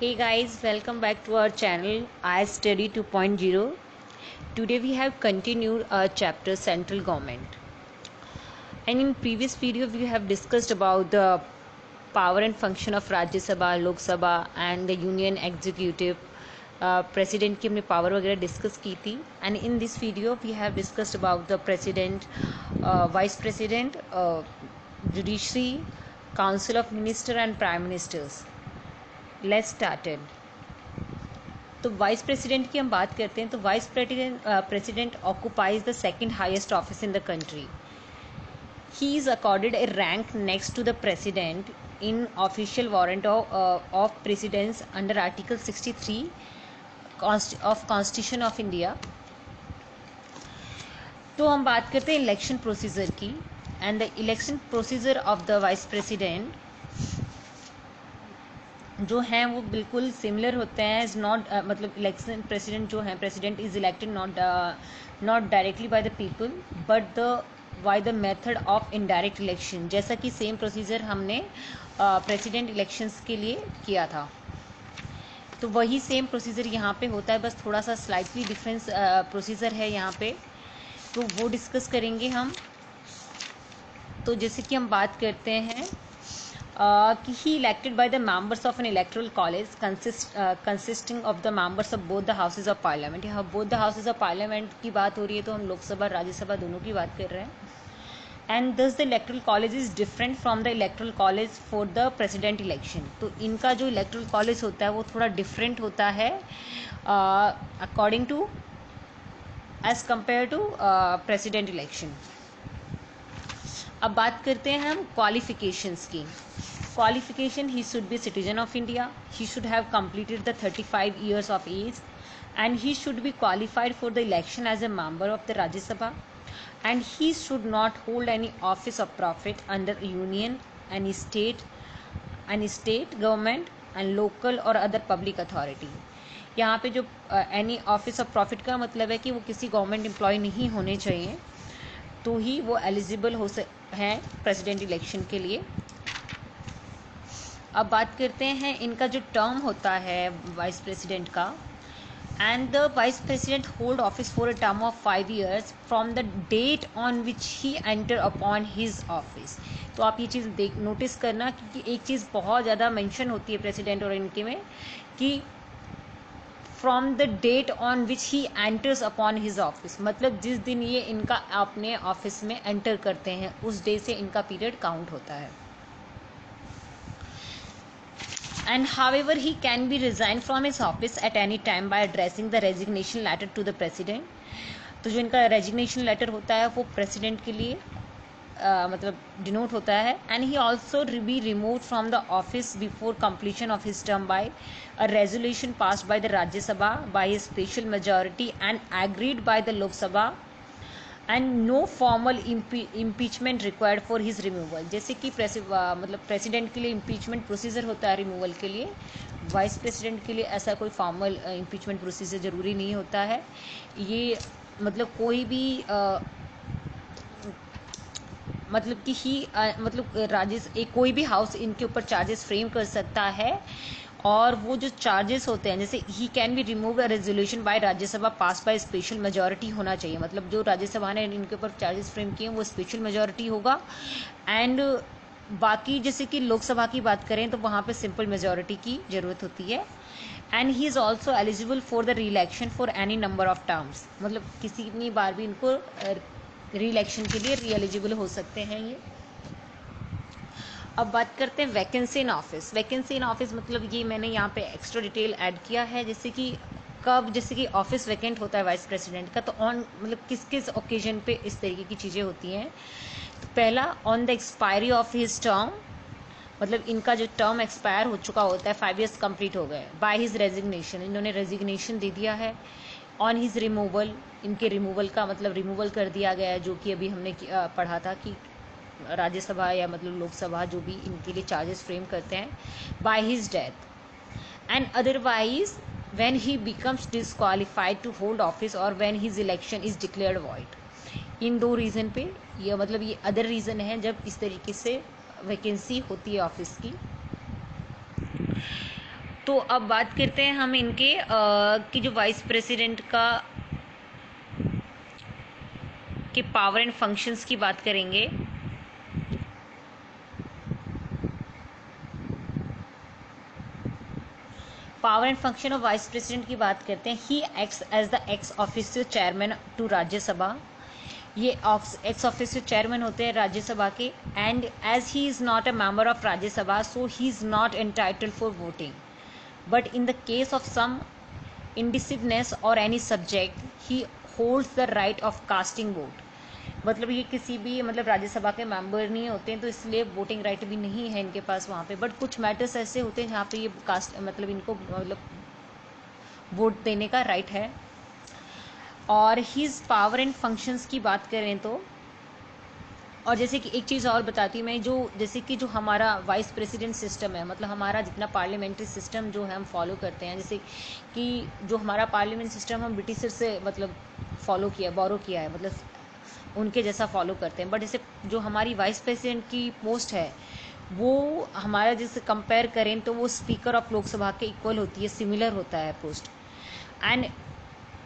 Hey guys, welcome back to our channel I Study 2.0. Today we have continued our chapter Central Government. And in previous video we have discussed about the power and function of Rajya Sabha, Lok Sabha and the Union Executive. President की हमने power वगैरह discuss की थी. And in this video we have discussed about the president, vice president, judiciary, council of minister and prime ministers. Let's started. तो vice president की हम बात करते हैं. तो vice president occupies the second highest office in the country. He is accorded a rank next to the president in official warrant of precedence under article 63 of Constitution of India. तो हम बात करते हैं इलेक्शन प्रोसीजर की. And the election procedure of the vice president जो हैं वो बिल्कुल सिमिलर होते हैं. इज नॉट मतलब इलेक्शन प्रेसिडेंट जो है, president is elected not directly by the people but by the method of indirect election. जैसा कि सेम प्रोसीजर हमने प्रेसिडेंट इलेक्शंस के लिए किया था, तो वही सेम प्रोसीजर यहाँ पे होता है, बस थोड़ा सा स्लाइटली डिफरेंस प्रोसीजर है यहाँ पे. तो वो डिस्कस करेंगे हम. तो जैसे कि हम बात करते हैं कि he elected by the members of an electoral college consisting of the members of both the houses of parliament. यहाँ both the houses of parliament की बात हो रही है, तो हम लोकसभा राज्यसभा दोनों की बात कर रहे हैं. एंड दस the electoral college is different from the electoral college for the president election. तो इनका जो इलेक्टोरल कॉलेज होता है वो थोड़ा डिफरेंट होता है according to as compare to president election. अब बात करते हैं हम क्वालिफिकेशंस की. Qualification, he should be citizen of India, he should have completed the 35 years of age and he should be qualified for the election as a member of the Rajya Sabha. And he should not hold any office of profit under union, any state government and local or other public authority. यहाँ पे जो any office of profit का मतलब है कि वो किसी government employ नहीं होने चाहिए, तो ही वो एलिजिबल हैं प्रेसिडेंट इलेक्शन के लिए. अब बात करते हैं इनका जो टर्म होता है वाइस प्रेसिडेंट का. And the vice president hold office for a term of 5 years from the date on which he enter upon his office. तो आप ये चीज़ नोटिस करना, क्योंकि एक चीज़ बहुत ज़्यादा मेंशन होती है प्रेसिडेंट और इनके में कि from the date on which he enters upon his office. मतलब जिस दिन ये इनका अपने ऑफिस में एंटर करते हैं उस डे से इनका पीरियड काउंट होता है. And however he can be resigned from his office at any time by addressing the resignation letter to the president. तो जो इनका रेजिग्नेशन लेटर होता है वो प्रेसिडेंट के लिए मतलब डिनोट होता है. And he also be remove from the office before completion of his term by a resolution passed by the Rajya Sabha by a special majority and agreed by the Lok Sabha. And no formal impeachment required for his removal. जैसे कि मतलब president के लिए impeachment procedure होता है removal के लिए, vice president के लिए ऐसा कोई फॉर्मल इम्पीचमेंट प्रोसीजर ज़रूरी नहीं होता है. ये मतलब कोई भी मतलब कि ही मतलब कोई भी हाउस इनके ऊपर चार्जेस फ्रेम कर सकता है. और वो जो चार्जेस होते हैं, जैसे he can be remove a resolution bye Rajya Sabha pass by special majority होना चाहिए. मतलब जो राज्यसभा ने इनके ऊपर चार्जेस फ्रेम किए वो स्पेशल मेजॉरिटी होगा. एंड बाकी जैसे कि लोकसभा की बात करें तो वहाँ पे सिंपल मेजॉरिटी की ज़रूरत होती है. And he is also eligible for the री election for any number of terms. मतलब किसी बार भी इनको री इलेक्शन के लिए री एलिजिबल हो सकते हैं ये. अब बात करते हैं vacancy in office. Vacancy in office मतलब ये मैंने यहाँ पे एक्स्ट्रा डिटेल ऐड किया है. जैसे कि ऑफिस वैकेंट होता है वाइस प्रेसिडेंट का, तो ऑन मतलब किस किस ओकेजन पे इस तरीके की चीज़ें होती हैं. तो पहला, on the expiry of his term, मतलब इनका जो टर्म एक्सपायर हो चुका होता है, 5 years कंप्लीट हो गए. बाय हिज रेजिग्नेशन, इन्होंने रेजिग्नेशन दे दिया है. ऑन हिज रिमूवल, इनके रिमूवल का मतलब रिमूवल कर दिया गया है, जो कि अभी हमने पढ़ा था कि राज्यसभा या मतलब लोकसभा जो भी इनके लिए चार्जेस फ्रेम करते हैं. By his death and otherwise when he becomes disqualified to hold office और when his election is declared void. इन दो रीज़न पे ये मतलब ये अदर रीज़न है जब इस तरीके से वैकेंसी होती है ऑफिस की. तो अब बात करते हैं हम इनके कि जो वाइस प्रेसिडेंट का के पावर एंड फंक्शंस की बात करेंगे। Power and function of vice president की बात करते हैं। He acts as the ex officio chairman to Rajya Sabha. ये एक्स ऑफिशियल चेयरमैन होते हैं राज्यसभा के। And as he is not a member of Rajya Sabha so he is not entitled for voting, but in the case of some indecisiveness or any subject he holds the right of casting vote। मतलब ये किसी भी मतलब राज्यसभा के member नहीं होते हैं तो इसलिए वोटिंग राइट भी नहीं है इनके पास वहाँ पे, बट कुछ मैटर्स ऐसे होते हैं जहाँ पे ये कास्ट मतलब इनको मतलब वोट देने का राइट है। और हीज पावर एंड फंक्शंस की बात करें तो, और जैसे कि एक चीज़ और बताती हूँ मैं, जो जैसे कि जो हमारा वाइस प्रेसिडेंट सिस्टम है, मतलब हमारा जितना पार्लियामेंट्री सिस्टम जो है हम फॉलो करते हैं, जैसे कि जो हमारा पार्लियामेंट सिस्टम हम ब्रिटिशर से मतलब फॉलो किया, बोरो किया है, मतलब उनके जैसा फॉलो करते हैं। बट जैसे जो हमारी वाइस प्रेसिडेंट की पोस्ट है वो हमारा जैसे कंपेयर करें तो वो स्पीकर ऑफ लोकसभा के इक्वल होती है, सिमिलर होता है पोस्ट। एंड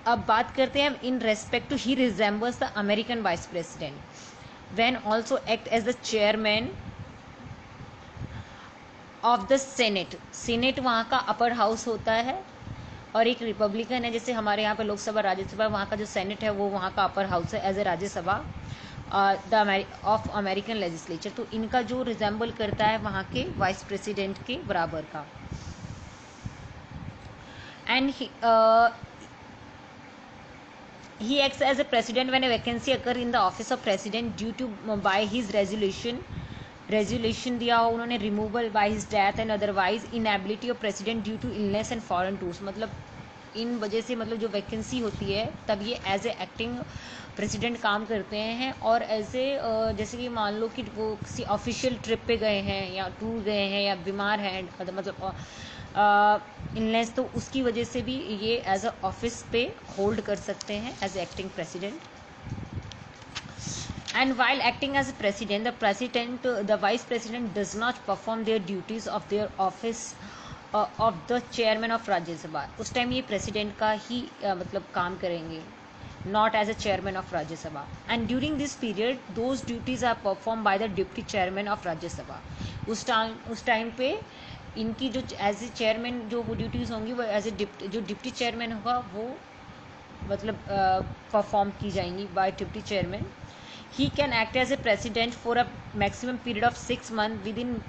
अब बात करते हैं in respect to he resembles the American vice president when also act as the chairman of the Senate। Senate वहाँ का अपर हाउस होता है और एक रिपब्लिकन है, जैसे हमारे यहाँ पे लोकसभा राज्यसभा, वहाँ का जो सेनेट है वो वहाँ का अपर हाउस है as a Rajya Sabha the of American legislature. तो इनका जो रिजेंबल करता है वहाँ के वाइस प्रेसिडेंट के बराबर का। And he acts as a president when a vacancy occur in the office of president due to by his resolution दिया हो उन्होंने, removal by his death and otherwise inability of president due to illness and foreign tours। मतलब इन वजह से मतलब जो vacancy होती है तब ये एज ए एक्टिंग प्रेसिडेंट काम करते हैं। और ऐसे जैसे कि मान लो कि वो किसी ऑफिशियल ट्रिप पे गए हैं या टूर गए हैं या बीमार हैं, मतलब इलनेस, तो उसकी वजह से भी ये एज अ ऑफिस पे होल्ड कर सकते हैं as acting president. And while acting as a president the vice president does not perform their duties of their office of the chairman of Rajya Sabha. उस टाइम ये प्रेसिडेंट का ही मतलब काम करेंगे, not as a chairman of Rajya Sabha. And during this period those duties are perform by the deputy chairman of Rajya Sabha. उस time पे इनकी जो एज ए चेयरमैन जो वो ड्यूटीज़ होंगी वो एज ए जो डिप्टी चेयरमैन होगा वो मतलब परफॉर्म की जाएंगी by deputy chairman. He can act as a president for a maximum period of 6 month within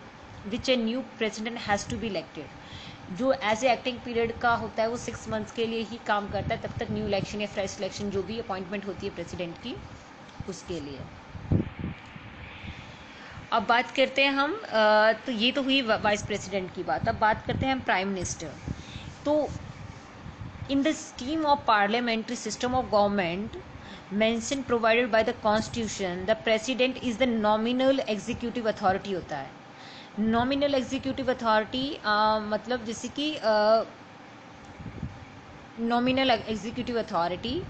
which a new president has to be elected. जो as a acting period का होता है वो 6 मंथ्स के लिए ही काम करता है, तब तक न्यू इलेक्शन या फ्रेश इलेक्शन जो भी अपॉइंटमेंट होती है प्रेसिडेंट की उसके लिए। अब बात करते हैं हम तो ये तो हुई वाइस प्रेसिडेंट की बात। अब बात करते हैं हम प्राइम मिनिस्टर। तो in the scheme of parliamentary system of government mention provided by the constitution the president is the nominal executive authority होता है। नॉमिनल एग्जीक्यूटिव अथॉरिटी मतलब जैसे कि नॉमिनल एग्जीक्यूटिव अथॉरिटी,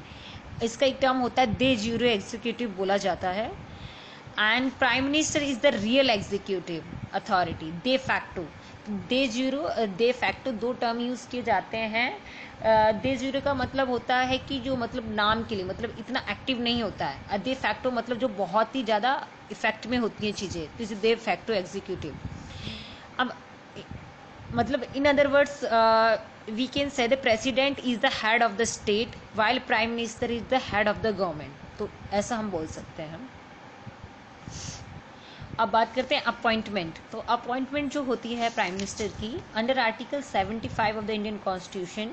इसका एक टर्म होता है दे ज्यूरो एग्जीक्यूटिव बोला जाता है। And prime minister is the real executive authority they facto. They zero they facto दो टर्म यूज किए जाते हैं। दे जीरो का मतलब होता है कि जो मतलब नाम के लिए मतलब इतना एक्टिव नहीं होता है। दे फैक्टो मतलब जो बहुत ही ज़्यादा इफेक्ट में होती हैं चीज़ें, तो इसे दे फैक्टो एग्जीक्यूटिव। अब मतलब in other words we can say the president is the head of the state while prime minister is the head of the government. तो ऐसा हम बोल सकते हैं हम। अब बात करते हैं अपॉइंटमेंट। तो अपॉइंटमेंट जो होती है प्राइम मिनिस्टर की, under article 75 of the Indian constitution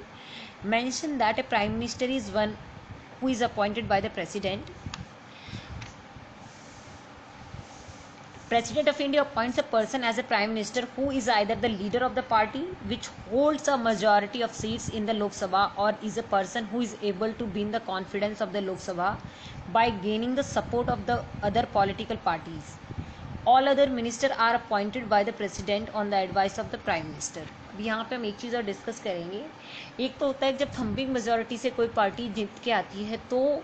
mention that A prime minister is one who is appointed by the president. President of India appoints a person as a Prime Minister who is either the leader of the party which holds a majority of seats in the Lok Sabha or is a person who is able to win the confidence of the Lok Sabha by gaining the support of the other political parties. All other ministers are appointed by the President on the advice of the Prime Minister। अब यहाँ पे हम एक चीज़ और discuss करेंगे। एक तो होता है जब थम्पिंग मेजॉरिटी से कोई पार्टी जीत के आती है तो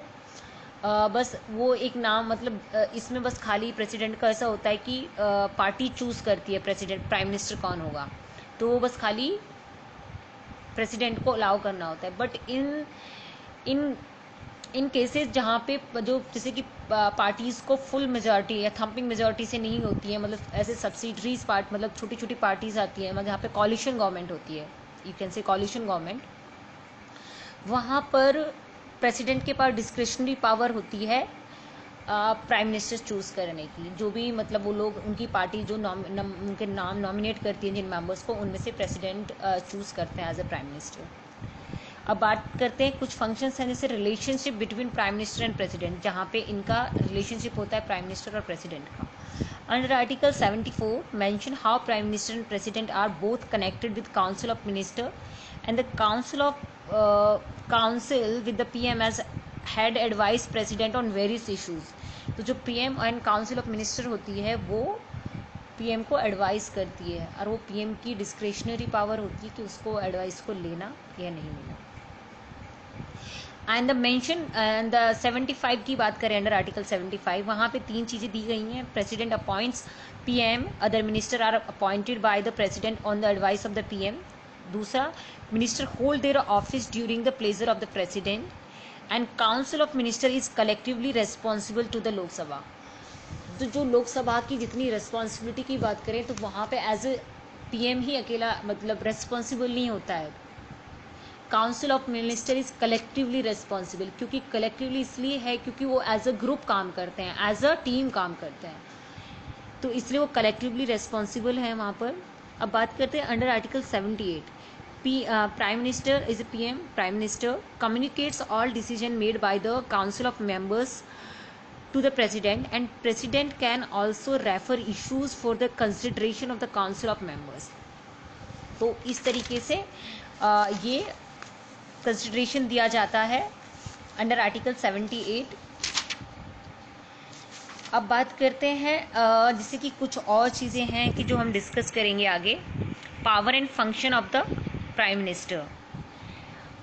बस वो एक नाम मतलब इसमें बस खाली प्रेसिडेंट का ऐसा होता है कि पार्टी चूज़ करती है प्रेसिडेंट प्राइम मिनिस्टर कौन होगा, तो वो बस खाली प्रेसिडेंट को अलाउ करना होता है। बट इन इन केसेस जहाँ पे जो जैसे कि पार्टीज को फुल मेजॉरिटी या थम्पिंग मेजॉरिटी से नहीं होती है, मतलब ऐसे सब्सिडरीज पार्ट मतलब छोटी छोटी पार्टीज आती है, मतलब जहाँ पे कॉलिशन गवर्नमेंट होती है, you can say coalition government, वहाँ पर प्रेसिडेंट के पास डिस्क्रिशनरी पावर होती है प्राइम मिनिस्टर चूज करने की। जो भी मतलब वो लोग उनकी पार्टी जो उनके नाम नॉमिनेट करती है जिन मेंबर्स को, उनमें से प्रेसिडेंट चूज करते हैं एज ए प्राइम मिनिस्टर। अब बात करते हैं कुछ फंक्शंस हैं जैसे relationship between prime minister and president, जहाँ पे इनका रिलेशनशिप होता है प्राइम मिनिस्टर और प्रेसिडेंट का। Under article 74 mention how prime minister and president are both connected with council of minister and the council with the PM as head advise president on various issues. तो जो PM and council of minister होती है वो PM को advice करती है, और वो पीएम की डिस्क्रिशनरी पावर होती है कि उसको एडवाइस को लेना या नहीं लेना। And the mention and the 75 की बात करें अंडर आर्टिकल 75, वहाँ पे 3 चीज़ें दी गई हैं। President appoints PM, other minister are appointed by the president on the advice of the PM. दूसरा, minister hold their office during the pleasure of the president, and council of minister is collectively responsible to the Lok Sabha. तो जो लोकसभा की जितनी responsibility की बात करें तो वहाँ पे एज ए पीएम ही अकेला मतलब रेस्पॉन्सिबल नहीं होता है, council of minister is collectively responsible. क्योंकि कलेक्टिवली इसलिए है क्योंकि वो एज अ ग्रुप काम करते हैं, एज अ टीम काम करते हैं, तो इसलिए वो कलेक्टिवली रेस्पॉन्सिबल है वहाँ पर। अब बात करते हैं under article 78, prime minister is A PM, prime minister communicates all decision made by the council of members to the president, and president can also refer issues for the consideration of the council of members। तो इस तरीके से ये consideration दिया जाता है under article 78। अब बात करते हैं जैसे कि कुछ और चीज़ें हैं कि जो हम डिस्कस करेंगे आगे। Power and function of the prime minister.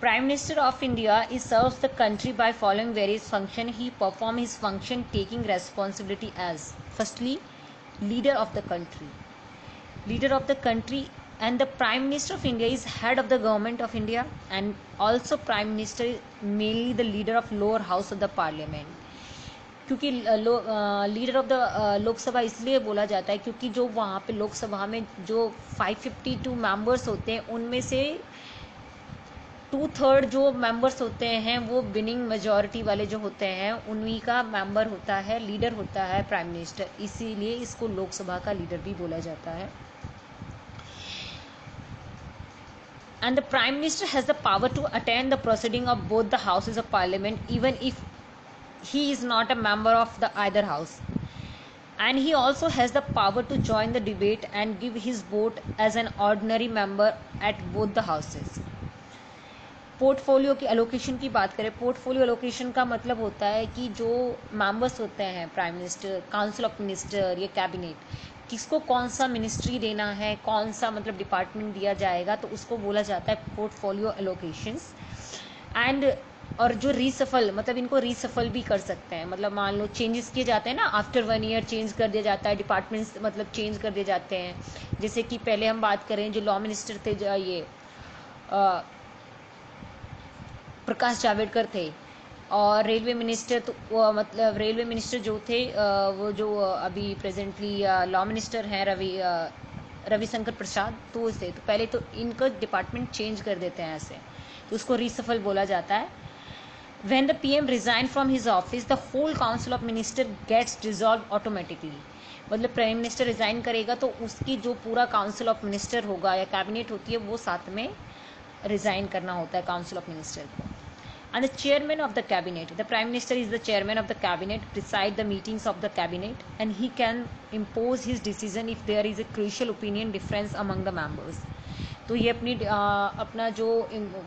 Prime Minister of India is serves the country by following various functions. He perform his function taking responsibility as firstly leader of the country. Leader of the country, and the Prime Minister of India is head of the government of India, and also Prime Minister is mainly the leader of lower house of the parliament। क्योंकि leader of the Lok Sabha इसलिए बोला जाता है क्योंकि जो वहाँ पे लोकसभा में जो 552 मेंबर्स होते हैं उनमें से 2/3 जो मेंबर्स होते हैं वो विनिंग मेजॉरिटी वाले जो होते हैं उन्हीं का मेंबर होता है, लीडर होता है प्राइम मिनिस्टर, इसीलिए इसको लोकसभा का लीडर भी बोला जाता है। And the prime minister has the power to attend the proceeding of both the houses of parliament even if he is not a member of the either house, and he also has the power to join the debate and give his vote as an ordinary member at both the houses। Portfolio की allocation की बात करें, portfolio allocation का मतलब होता है कि जो मेंबर्स होते हैं prime minister, council of minister या कैबिनेट, किसको कौन सा मिनिस्ट्री देना है, कौन सा मतलब डिपार्टमेंट दिया जाएगा, तो उसको बोला जाता है पोर्टफोलियो एलोकेशंस। एंड और जो रीसफल मतलब इनको रीसफल भी कर सकते हैं, मतलब मान लो चेंजेस किए जाते हैं ना, आफ्टर 1 ईयर चेंज कर दिया जाता है, डिपार्टमेंट्स मतलब चेंज कर दिए जाते हैं। जैसे कि पहले हम बात करें जो लॉ मिनिस्टर थे, जो ये प्रकाश जावड़ेकर थे, और रेलवे मिनिस्टर तो मतलब रेलवे मिनिस्टर जो थे वो जो अभी प्रेजेंटली लॉ मिनिस्टर हैं रविशंकर प्रसाद, तो इसे तो पहले तो इनका डिपार्टमेंट चेंज कर देते हैं ऐसे, तो उसको रीसफल बोला जाता है। When the PM resign from his office, the whole council of minister gets dissolved automatically। मतलब प्राइम मिनिस्टर रिजाइन करेगा तो उसकी जो पूरा काउंसिल ऑफ मिनिस्टर होगा या कैबिनेट होती है वो साथ में रिजाइन करना होता है काउंसिल ऑफ मिनिस्टर को। And the chairman of the cabinet, the prime minister is the chairman of the cabinet, preside the meetings of the cabinet, and he can impose his decision if there is a crucial opinion difference among the members। तो ये अपना जो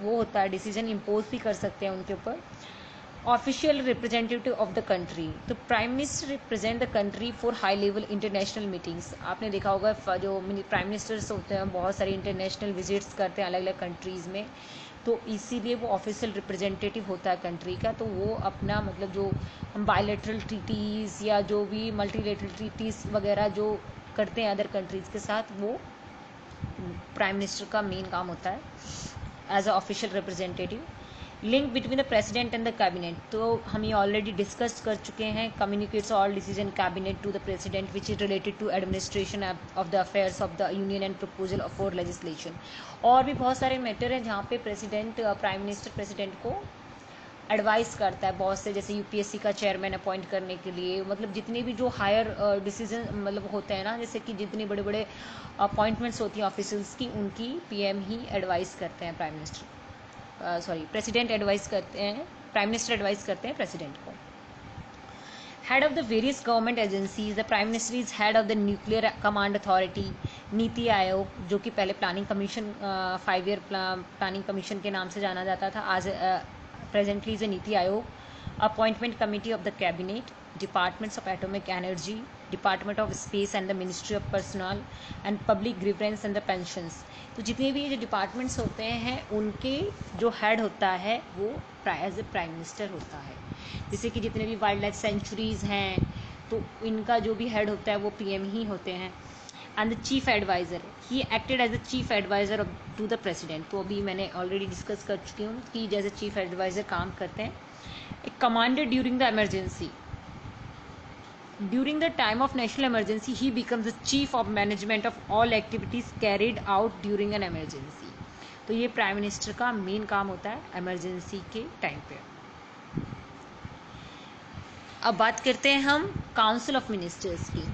वो होता है decision impose भी कर सकते हैं उनके ऊपर। Official representative of the country, तो prime minister represent the country for high level international meetings. आपने देखा होगा जो प्राइम मिनिस्टर्स होते हैं बहुत सारे इंटरनेशनल विजिट्स करते हैं अलग अलग कंट्रीज़ में, तो इसीलिए वो ऑफिशियल रिप्रेजेंटेटिव होता है कंट्री का। तो वो अपना मतलब जो हम बायलैटरल ट्रीटीज़ या जो भी मल्टीलेटरल ट्रीटीज़ वगैरह जो करते हैं अदर कंट्रीज़ के साथ, वो प्राइम मिनिस्टर का मेन काम होता है as a official representative. Link between the president and the cabinet, तो हम ये ऑलरेडी डिस्कस कर चुके हैं. Communicates all decision cabinet to the president which is related to administration of the affairs of the union and proposal for legislation. और भी बहुत सारे मैटर हैं जहाँ पे प्रेसिडेंट प्राइम मिनिस्टर प्रेसिडेंट को एडवाइस करता है बहुत से, जैसे यूपीएससी का चेयरमैन अपॉइंट करने के लिए, मतलब जितने भी जो हायर डिसीजन मतलब होते हैं ना, जैसे कि जितने बड़े बड़े अपॉइंटमेंट्स होती हैं ऑफिसर्स की, उनकी पीएम ही एडवाइस करते हैं प्राइम मिनिस्टर, प्रेसिडेंट एडवाइस करते हैं, प्राइम मिनिस्टर एडवाइस करते हैं प्रेसिडेंट को. Head of the various government agencies, the prime minister is head of the nuclear command authority. NITI Aayog, जो कि पहले planning commission 5 year planning commission के नाम से जाना जाता था, आज presently is a Niti Aayog. Appointment Committee of the Cabinet, Departments of Atomic Energy, Department of Space and the Ministry of Personnel and Public Grievance and the Pensions. तो जितने भी ये जो डिपार्टमेंट्स होते हैं उनके जो हेड होता है वो एज ए प्राइम मिनिस्टर होता है. जैसे कि जितने भी वाइल्ड लाइफ सेंचुरीज हैं तो इनका जो भी हेड होता है वो पीएम ही होते हैं. And the chief adviser, he acted as the chief adviser to the president. तो अभी मैंने ऑलरेडी डिस्कस कर चुकी हूँ कि जैसे चीफ एडवाइज़र काम करते हैं. एक commander during the emergency, during the time of national emergency he becomes the chief of management of all activities carried out during an emergency. तो ये प्राइम मिनिस्टर का मेन काम होता है इमरजेंसी के टाइम पे. अब बात करते हैं हम काउंसिल ऑफ मिनिस्टर्स की.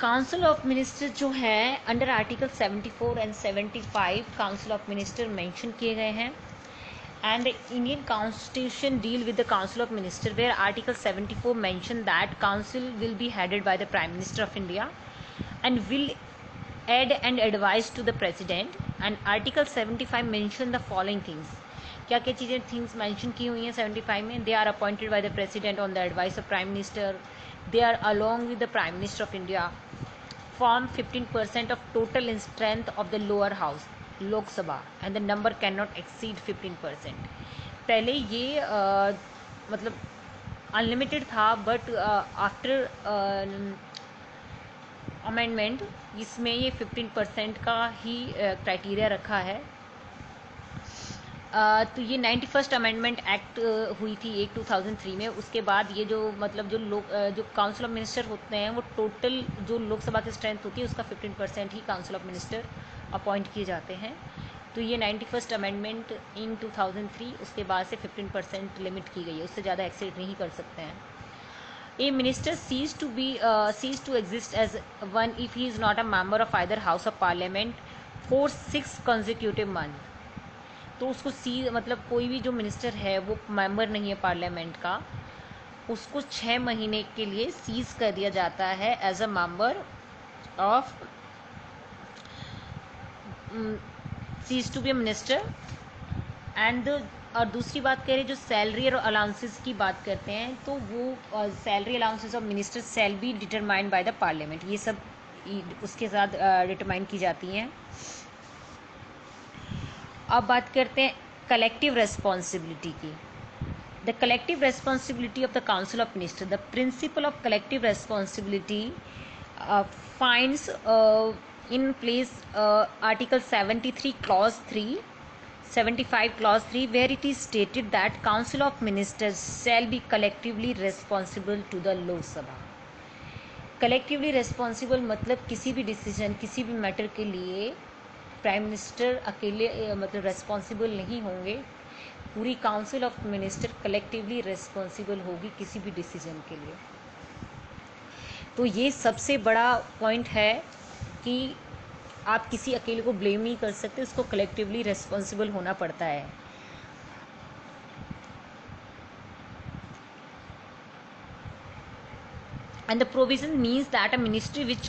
काउंसिल ऑफ मिनिस्टर जो है under article 74 and 75 council of minister mention किए गए हैं. And Indian constitution deal with the council of minister where article 74 mention that council will be headed by the prime minister of India and will aid and advise to the president. And article 75 mention the following things. क्या क्या चीज़ें things mention की हुई हैं 75 में. They are appointed by the president on the advice of prime minister. They are along with the Prime Minister of India form 15% of total in strength of the lower house Lok Sabha and the number cannot exceed 15%. पहले ये मतलब unlimited था but after amendment इसमें ये 15% का ही criteria रखा है. तो ये 91st अमेंडमेंट एक्ट हुई थी 2003 में. उसके बाद ये जो मतलब जो काउंसिल ऑफ मिनिस्टर होते हैं वो टोटल जो लोकसभा की स्ट्रेंथ होती है उसका 15% ही काउंसिल ऑफ मिनिस्टर अपॉइंट किए जाते हैं. तो ये 91st अमेंडमेंट इन 2003, उसके बाद से 15% लिमिट की गई है, उससे ज़्यादा एक्सीड नहीं कर सकते हैं. ए minister cease to exist as one if he is not a member of either house of parliament for 6 consecutive months. तो उसको मतलब कोई भी जो मिनिस्टर है वो मेंबर नहीं है पार्लियामेंट का, उसको 6 महीने के लिए सीज कर दिया जाता है as a member of ceases to be a minister. And और दूसरी बात करें जो सैलरी और अलाउंसेस की बात करते हैं तो वो salary allowances of minister shall be determined by the parliament. ये सब उसके साथ डिटरमाइन की जाती हैं. अब बात करते हैं कलेक्टिव रेस्पॉन्सिबिलिटी की. The collective responsibility of the council of minister. The principle of collective responsibility finds in place article 73 clause 3, 75 clause 3 where it is stated that council of ministers shall be collectively responsible to the Lok Sabha. Collectively responsible मतलब किसी भी decision किसी भी matter के लिए prime minister अकेले मतलब responsible नहीं होंगे. पूरी council of minister collectively responsible होगी किसी भी डिसीजन के लिए. तो ये सबसे बड़ा पॉइंट है कि आप किसी अकेले को ब्लेम नहीं कर सकते, उसको कलेक्टिवली रेस्पॉन्सिबल होना पड़ता है. And the provision means that a ministry which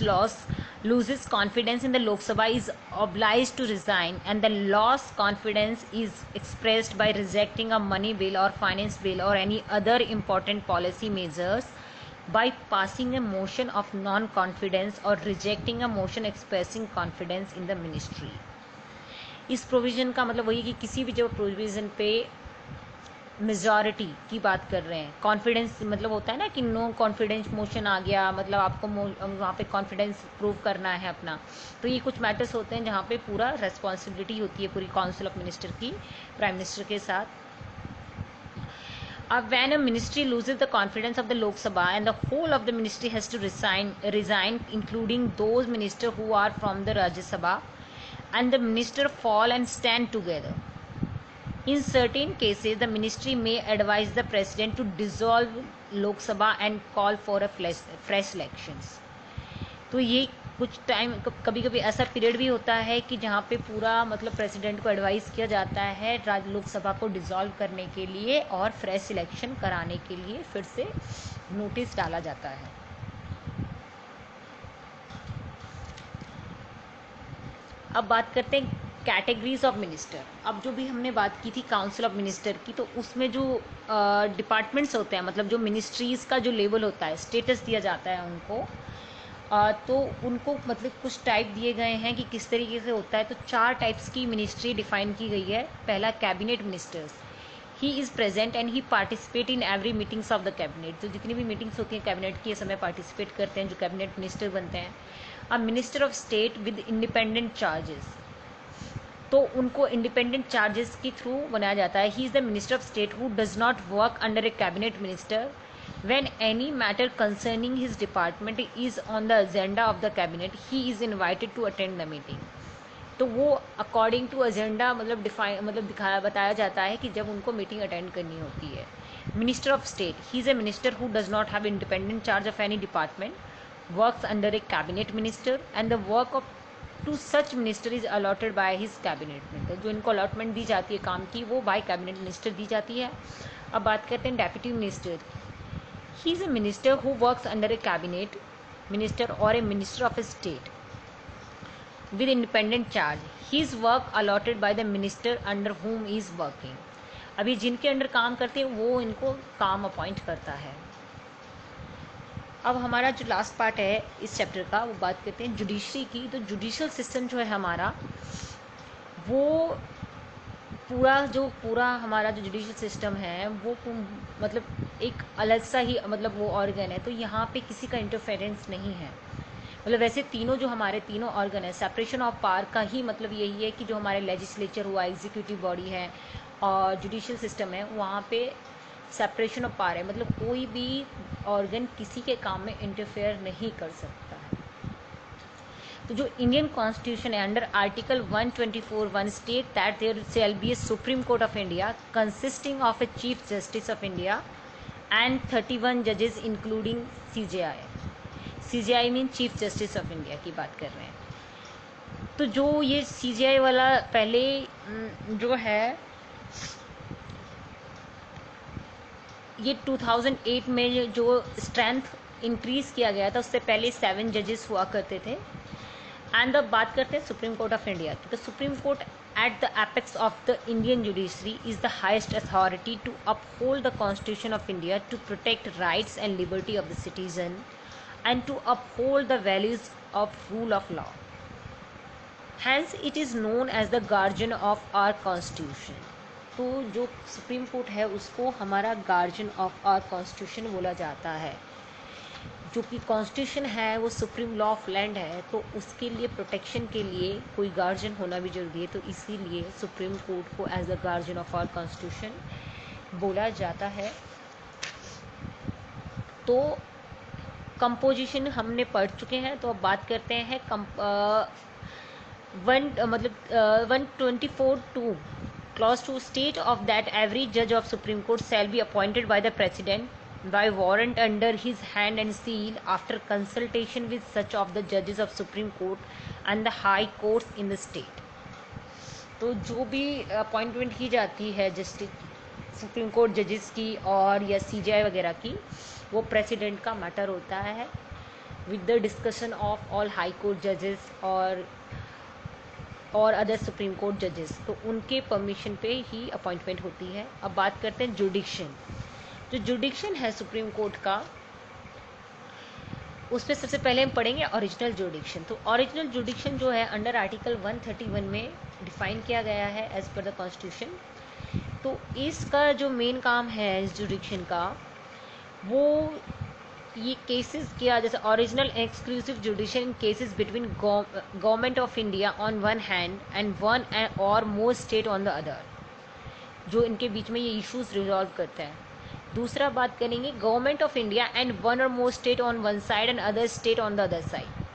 loses confidence in the Lok Sabha is obliged to resign, and the lost confidence is expressed by rejecting a money bill or finance bill or any other important policy measures by passing a motion of non-confidence or rejecting a motion expressing confidence in the ministry. इस provision का मतलब वही कि किसी भी जो provision पे majority की बात कर रहे हैं, कॉन्फिडेंस मतलब होता है ना कि नो कॉन्फिडेंस मोशन आ गया, मतलब आपको वहाँ पे कॉन्फिडेंस प्रूव करना है अपना, तो ये कुछ मैटर्स होते हैं जहाँ पे पूरा रेस्पॉन्सिबिलिटी होती है पूरी काउंसिल ऑफ मिनिस्टर की प्राइम मिनिस्टर के साथ. When a ministry loses the confidence of the Lok Sabha and the whole of the ministry has to resign, including those ministers who are from the Rajya Sabha, and the minister fall and stand together. In certain cases, the ministry may advise the president to dissolve Lok Sabha and call for a fresh elections. तो ये कुछ time कभी कभी ऐसा period भी होता है कि जहाँ पे पूरा मतलब प्रेसिडेंट को एडवाइस किया जाता है लोकसभा को डिसॉल्व करने के लिए और फ्रेश इलेक्शन कराने के लिए फिर से नोटिस डाला जाता है. अब बात करते हैं कैटेगरीज ऑफ मिनिस्टर. अब जो भी हमने बात की थी काउंसिल ऑफ मिनिस्टर की, तो उसमें जो डिपार्टमेंट्स होते हैं, मतलब जो मिनिस्ट्रीज़ का जो लेवल होता है, स्टेटस दिया जाता है उनको, तो उनको मतलब कुछ टाइप दिए गए हैं कि किस तरीके से होता है. तो 4 टाइप्स की मिनिस्ट्री डिफाइन की गई है. पहला cabinet ministers, he is present and he participate in every meetings of the cabinet. तो जितनी भी मीटिंग्स होती हैं कैबिनेट की, ये समय पार्टिसिपेट करते हैं जो कैबिनेट मिनिस्टर बनते हैं. A minister of state with independent charges, तो उनको इंडिपेंडेंट चार्जेस के थ्रू बनाया जाता है. He is the minister of state who does not work under a cabinet minister. When any matter concerning his department is on the agenda of the cabinet, he is invited to attend the meeting. तो वो according to agenda मतलब बताया जाता है कि जब उनको meeting attend करनी होती है. Minister of state, he is a minister who does not have independent charge of any department, works under a cabinet minister and the work of two such minister is allotted by his cabinet minister. जो इनको allotment दी जाती है काम की, वो bye cabinet minister दी जाती है. अब बात करते हैं deputy minister. He is a minister who works under a cabinet minister or a minister of a state with independent charge. His work allotted by the minister under whom he is working. अभी जिनके under काम करते हैं वो इनको काम appoint करता है. अब हमारा जो लास्ट पार्ट है इस चैप्टर का, वो बात करते हैं जुडिशरी की. तो जुडिशल सिस्टम जो है हमारा, वो पूरा हमारा जो जुडिशल सिस्टम है वो मतलब एक अलग सा ही मतलब वो ऑर्गन है. तो यहाँ पे किसी का इंटरफेरेंस नहीं है. मतलब वैसे तीनों जो हमारे तीनों ऑर्गन है, सेपरेशन ऑफ पावर का ही मतलब यही है कि जो हमारे लेजिस्लेचर हुआ, एग्जीक्यूटिव बॉडी है और जुडिशल सिस्टम है, वहाँ पे सेपरेशन ऑफ पावर है. मतलब कोई भी ऑर्गन किसी के काम में इंटरफेयर नहीं कर सकता है. तो जो इंडियन कॉन्स्टिट्यूशन है, under article 124(1) state that there shall be a supreme court of India consisting of a chief justice of India and 31 जजेस including CJI. CJI mean chief justice of India की बात कर रहे हैं. तो जो ये CJI वाला पहले जो है ये 2008 में जो स्ट्रेंथ इंक्रीज किया गया था, उससे पहले 7 जजेस हुआ करते थे. एंड अब बात करते हैं सुप्रीम कोर्ट ऑफ इंडिया की. तो supreme court at the apex of the Indian judiciary is the highest authority to uphold the constitution of India, to protect rights and liberty of the citizen and to uphold the values of rule of law. Hence it is known as the guardian of our constitution. तो जो supreme court है उसको हमारा guardian of our constitution बोला जाता है. जो कि कॉन्स्टिट्यूशन है वो सुप्रीम लॉ ऑफ लैंड है, तो उसके लिए प्रोटेक्शन के लिए कोई गार्जियन होना भी जरूरी है. तो इसीलिए सुप्रीम कोर्ट को as the guardian of our constitution बोला जाता है. तो कंपोजिशन हमने पढ़ चुके हैं. तो अब बात करते हैं 124(2) Clause 2 state of that every judge of Supreme Court shall be appointed by the President by warrant under his hand and seal after consultation with such of the judges of Supreme Court and the high courts in the state. तो जो भी appointment की जाती है justice supreme court जजेस की और या CJI वगैरह की, वो प्रेसिडेंट का मैटर होता है with the discussion of all high court जजेस और अदर सुप्रीम कोर्ट जजेस. तो उनके परमिशन पे ही अपॉइंटमेंट होती है. अब बात करते हैं जुडिक्शन. जो जुडिक्शन है सुप्रीम कोर्ट का, उस पर सबसे पहले हम पढ़ेंगे ओरिजिनल जुडिक्शन. तो ओरिजिनल जुडिक्शन जो है अंडर आर्टिकल 131 में डिफाइन किया गया है एज पर द कॉन्स्टिट्यूशन. तो इसका जो मेन काम है इस जुडिक्शन का, वो ये केसेस किया, जैसे original exclusive jurisdiction in cases between government of India on one hand and one और more state on the other, जो इनके बीच में ये इश्यूज रिजॉल्व करते हैं। दूसरा बात करेंगे government of India and one और more state on one side and other state on the other side,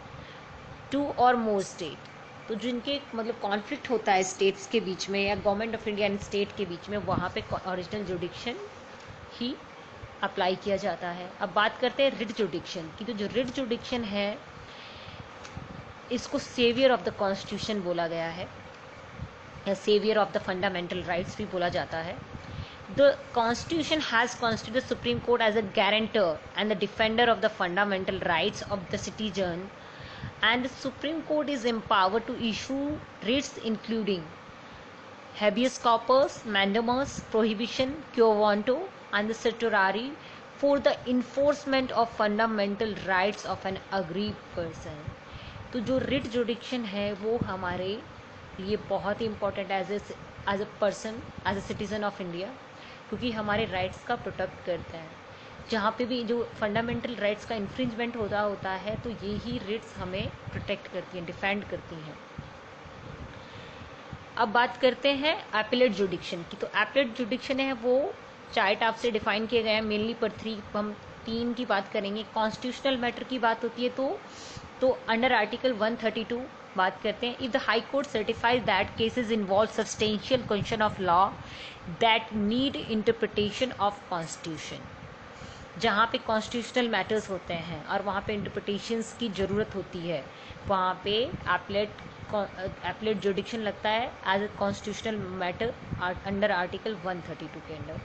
two और मोर स्टेट। तो जो इनके मतलब कॉन्फ्लिक्ट होता है स्टेट्स के बीच में या government of India and state के बीच में, वहाँ पे ओरिजिनल जुडिक्शन ही अप्लाई किया जाता है। अब बात करते हैं रिट जुडिक्शन की। तो जो रिट जुडिक्शन है, इसको सेवियर ऑफ द कॉन्स्टिट्यूशन बोला गया है, या saviour of the fundamental rights भी बोला जाता है। The constitution has constituted the supreme court as a guarantor and the defender of the fundamental rights of the citizen, and the Supreme Court is empowered to issue writs including habeas corpus, mandamus, prohibition, quo vanto, and the certiorari for the enforcement of fundamental rights of an aggrieved person. तो जो writ जुडिक्शन है वो हमारे लिए बहुत ही important as a person, as a citizen of India, क्योंकि हमारे राइट्स का प्रोटेक्ट करता है। जहाँ पे भी जो फंडामेंटल राइट्स का इन्फ्रिंजमेंट होता है, तो ये ही रिट्स हमें प्रोटेक्ट करती हैं, डिफेंड करती हैं। अब बात करते हैं एपेलेट जुडिक्शन की। तो एपेलेट जुडिक्शन है वो 4 टाइप से डिफाइन किए गए हैं, मेनली पर 3 हम 3 की बात करेंगे। कॉन्स्टिट्यूशनल मैटर की बात होती है तो अंडर आर्टिकल 132 बात करते हैं, if the high court certifies that cases involve substantial question of law that need interpretation of constitution. जहाँ पे कॉन्स्टिट्यूशनल मैटर्स होते हैं और वहाँ पे इंटरप्रिटेशंस की ज़रूरत होती है, वहाँ पे एपेलेट जुडिक्शन लगता है as a constitutional matter under article 132 के अंडर।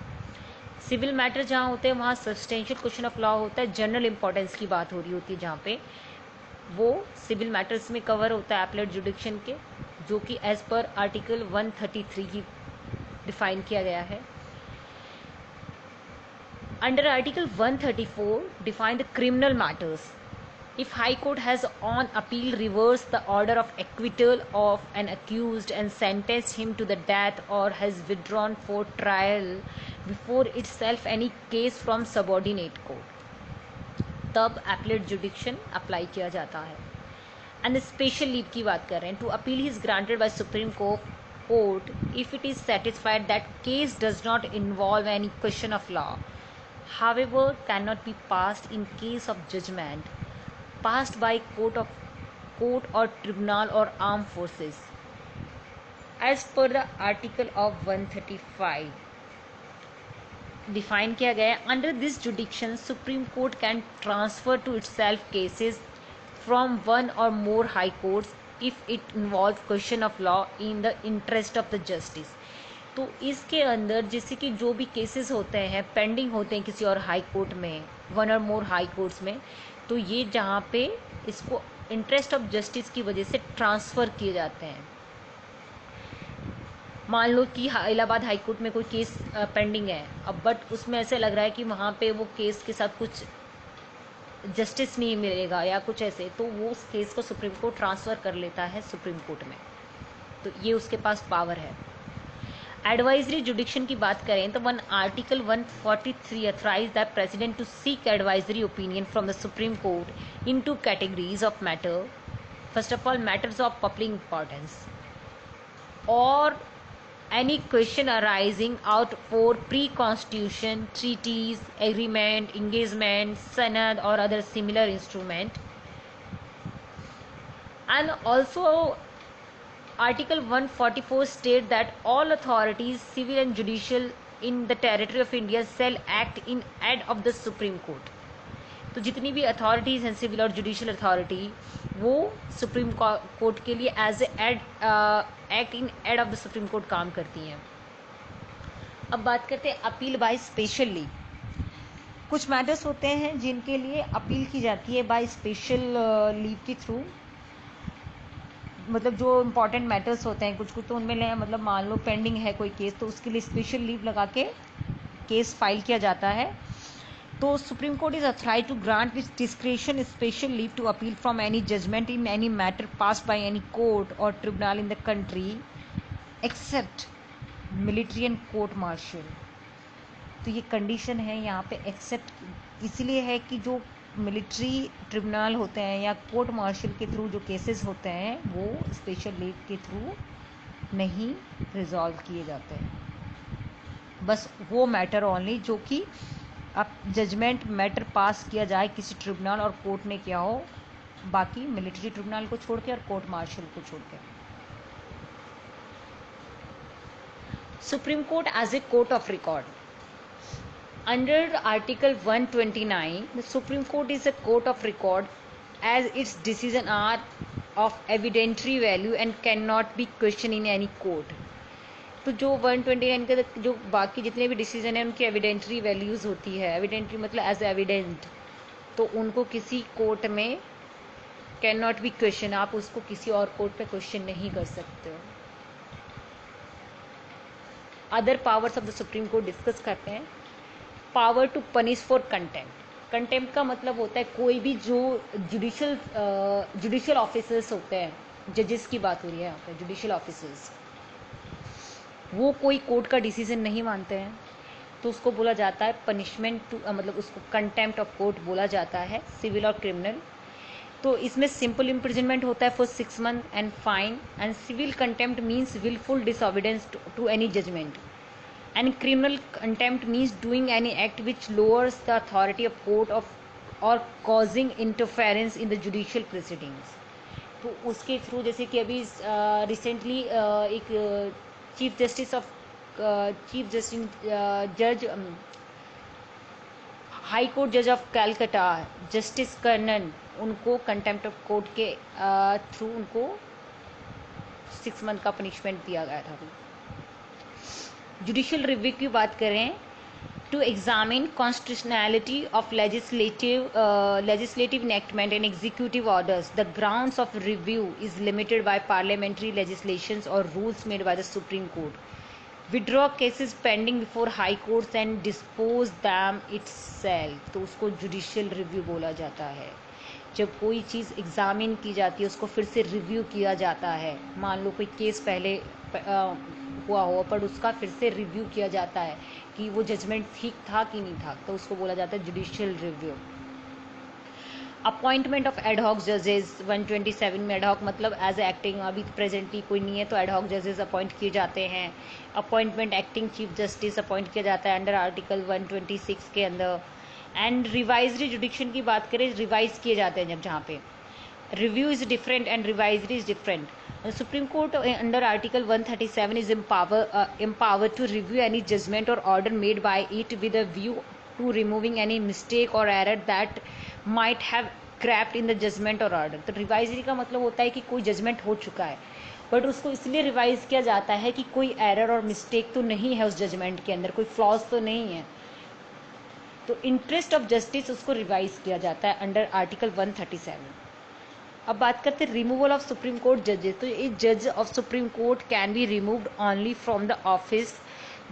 सिविल मैटर जहाँ होते हैं वहाँ सब्सटेंशियल क्वेश्चन ऑफ लॉ होता है, जनरल इंपॉर्टेंस की बात हो रही होती है, जहाँ पे वो सिविल मैटर्स में कवर होता है एपेलेट जुडिक्शन के, जो कि एज पर आर्टिकल 133 की डिफाइन किया गया है। Under Article 134, define the criminal matters. If High Court has on appeal reversed the order of acquittal of an accused and sentenced him to the death, or has withdrawn for trial before itself any case from subordinate court, तब appellate jurisdiction apply किया जाता है। And special leave की बात कर रहे हैं, to appeal is granted by Supreme Court if it is satisfied that case does not involve any question of law, however cannot be passed in case of judgment passed by court or tribunal or armed forces as per the article of 135 define किया गया है। Under this jurisdiction supreme court can transfer to itself cases from one और more high courts if it involve question of law in the interest of the justice. तो इसके अंदर जैसे कि जो भी केसेस होते हैं पेंडिंग होते हैं किसी और हाई कोर्ट में, वन और मोर हाई कोर्ट्स में, तो ये जहाँ पे इसको इंटरेस्ट ऑफ जस्टिस की वजह से ट्रांसफ़र किए जाते हैं। मान लो कि इलाहाबाद हाई कोर्ट में कोई केस पेंडिंग है, अब बट उसमें ऐसे लग रहा है कि वहाँ पे वो केस के साथ कुछ जस्टिस नहीं मिलेगा या कुछ ऐसे, तो वो उस केस को सुप्रीम कोर्ट ट्रांसफ़र कर लेता है सुप्रीम कोर्ट में, तो ये उसके पास पावर है। एडवाइजरी जुडिक्शन की बात करें तो article 143 authorise the president to seek advisory opinion from the supreme court in 2 categories of matter. First of all matters of public importance और any question arising out for pre-constitution treaties, agreement, engagement, sanad or other similar instrument. And also Article 144 states that all authorities, civil and judicial, in the territory of India shall act in aid of the Supreme Court. तो जितनी भी authorities हैं civil और judicial authority, वो supreme court के लिए as act in aid of the supreme court काम करती हैं। अब बात करते हैं अपील बाय स्पेशल लीव। कुछ मैटर्स होते हैं जिनके लिए अपील की जाती है बाय स्पेशल लीव के थ्रू, मतलब जो इम्पॉर्टेंट मैटर्स होते हैं कुछ तो उनमें मतलब मान लो पेंडिंग है कोई केस, तो उसके लिए स्पेशल लीव लगा के केस फाइल किया जाता है। तो supreme court is authorized to grant with discretion special leave to appeal from any judgment in any matter passed by any court और tribunal in the country except military and court martial. तो ये condition है यहाँ पे accept इसलिए है कि जो मिलिट्री ट्रिब्यूनल होते हैं या कोर्ट मार्शल के थ्रू जो केसेस होते हैं वो स्पेशल लीग के थ्रू नहीं रिजॉल्व किए जाते हैं। बस वो मैटर ओनली जो कि अब जजमेंट मैटर पास किया जाए किसी ट्रिब्यूनल और कोर्ट ने किया हो, बाकी मिलिट्री ट्रिब्यूनल को छोड़ के और कोर्ट मार्शल को छोड़ के। Supreme court as a court of record. Under Article 129, the Supreme Court is a court of record as its decisions are of evidentiary value and cannot be questioned in any court. तो जो 129 के जो बाकी जितने भी decision हैं उनकी evidentiary values होती है। एविडेंटरी मतलब एज एविडेंट, तो उनको किसी कोर्ट में कैन नॉट बी क्वेश्चन, आप उसको किसी और कोर्ट पे क्वेश्चन नहीं कर सकते हो। Other powers of the supreme court discuss करते हैं। Power to punish for contempt. Contempt का मतलब होता है कोई भी जो जुडिशियल ऑफिसर्स होते हैं, जजेस की बात हो रही है यहाँ पे, जुडिशियल ऑफिसर्स, वो कोई कोर्ट का डिसीजन नहीं मानते हैं तो उसको बोला जाता है पनिशमेंट टू, मतलब उसको कंटेम्प्ट ऑफ कोर्ट बोला जाता है, सिविल और क्रिमिनल। तो इसमें सिंपल इम्प्रिजनमेंट होता है for 6 months and fine, and civil contempt means wilful disobedience to any judgment, and criminal contempt means doing any act which lowers the authority of court of or causing interference in the judicial proceedings। तो उसके through जैसे कि अभी recently एक chief justice जज high court जज of Calcutta justice Karnan, उनको contempt of court के थ्रू उनको 6 month का पनिशमेंट दिया गया था। जुडिशियल रिव्यू की बात करें, to examine constitutionality of legislative enactment and executive orders, the grounds of review is limited by parliamentary legislations और rules made by the supreme court, withdraw cases pending before high courts and dispose them itself. तो उसको judicial review बोला जाता है। जब कोई चीज़ examine की जाती है उसको फिर से रिव्यू किया जाता है। मान लो कोई केस पहले हुआ हो पर उसका फिर से रिव्यू किया जाता है कि वो जजमेंट ठीक था कि नहीं था, तो उसको बोला जाता है judicial review. Appointment of ad hoc जजेस 127 में एडहॉक मतलब एज एक्टिंग, अभी प्रेजेंटली कोई नहीं है तो एडहॉक जजेस अपॉइंट किए जाते हैं। Appointment acting chief justice appoint किया जाता है अंडर आर्टिकल 126 के अंदर। एंड रिवाइजरी जुडिक्शन की बात करें, रिवाइज किए जाते हैं जब जहाँ पे review is different and revisory is different. Supreme court under article 137 is empowered to review any judgment or order made by it with a view to removing any mistake or error that might have crept in the judgment or order। तो revisory का मतलब होता है कि कोई judgement हो चुका है बट उसको इसलिए रिवाइज किया जाता है कि कोई एरर और मिस्टेक तो नहीं है उस जजमेंट के अंदर, कोई फ्लॉज तो नहीं है, तो इंटरेस्ट ऑफ जस्टिस उसको रिवाइज किया जाता है अंडर आर्टिकल 137। अब बात करते हैं रिमूवल ऑफ सुप्रीम कोर्ट जजेस। तो ये जज of supreme court can be removed only from the office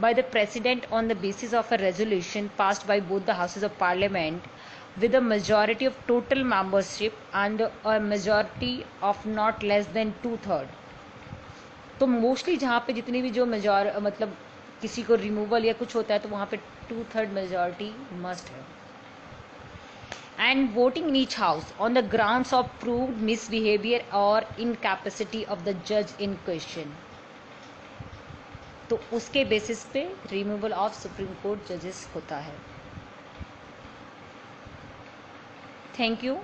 by the president on the basis of a resolution passed by both the houses of parliament with a majority of total membership and a majority of not less than 2/3। तो mostly जहाँ पे जितनी भी जो मतलब किसी को removal या कुछ होता है तो वहाँ पे 2/3 मेजॉरिटी मस्ट है। And voting in each house on the grounds of proved misbehavior or incapacity of the judge in question। तो उसके बेसिस पे रिमूवल ऑफ सुप्रीम कोर्ट जजेस होता है। Thank you.